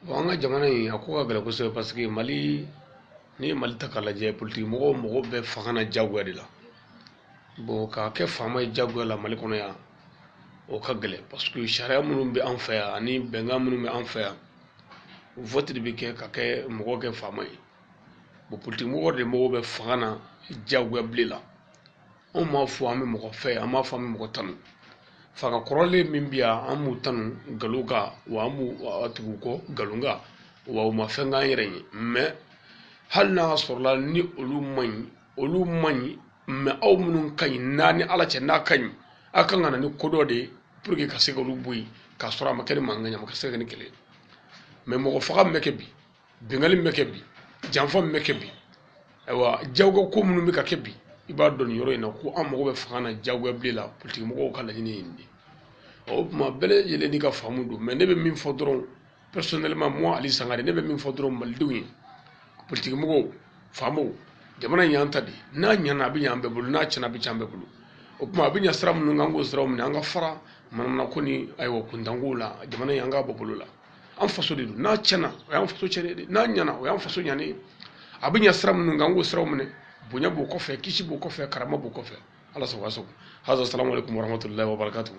Wanga jamana in a ko ka gɛlɛn kosɛbɛ parce que Mali ni ye Mali ta k'a lajɛ politique mɔgɔw bɛ fanga na jagoya de la. Bon k'a kɛ faama ye jagoya la Mali kɔnɔ yan o ka gɛlɛn parce que sariya minnu bɛ an fɛ yan ani bɛnkan minnu bɛ an fɛ yan vote de bɛ kɛ ka kɛ mɔgɔ kɛ faama ye. Bon politique mɔgɔ de mɔgɔw bɛ fanga na jagoya bilen la. Anw m'a fɔ an bɛ mɔgɔ fɛ an m'a fɔ an bɛ mɔgɔ tanu. Fanga kɔrɔlen min bɛ yan an b'u tanu nkalon kan wa an b'u tugu kɔ nkalon kan wa u ma fɛn k'an yɛrɛ ye mais hali n'a sɔrɔla ni olu man ɲi mais aw minnu ka ɲi n'a ni Ala cɛ n'a ka ɲi a kan ka na ni ko dɔ de ye pour que ka se k'olu bɔ yen k'a sɔrɔ a ma kɛ ni mankan ye a ma se ka kɛ ni kɛlɛ ye mais mɔgɔ faga min bɛ kɛ bi bengali min bɛ kɛ bi janfa min bɛ kɛ bi ayiwa jagoya ko minnu bɛ ka kɛ bi i b'a dɔn nin yɔrɔ in na ko an mago bɛ fanga na jagoya bilen la politique mɔgɔw ka laɲini ye nin de o tuma bɛɛ lajɛlen ni ka faamu don mais ne bɛ min fɔ dɔrɔn personnellement moi Ali Sangare ne bɛ min fɔ dɔrɔn malidenw ye politique mɔgɔw faamaw jamana in y'an ta de n'a ɲɛna a bɛ ɲɛ an bɛɛ bolo n'a tiɲɛna a bɛ tiɲɛ an bɛɛ bolo o tuma a bɛ ɲɛ sira minnu kan k'o siraw minɛ an ka fara manamana ko ni ayiwa kuntankow la jamana in an k'a bɔ bolo la an faso de don n'a tiɲɛna o y'an faso tiɲɛnen de n'a ɲɛna o y'an faso ɲɛnen a bɛ ɲɛ sira minnu kan k'o siraw minɛ bonya b'o kɔfɛ kisi b'o kɔfɛ karama b'o kɔfɛ ala sago a sago hada salamu alaikum warahmatullahi wabarakatuh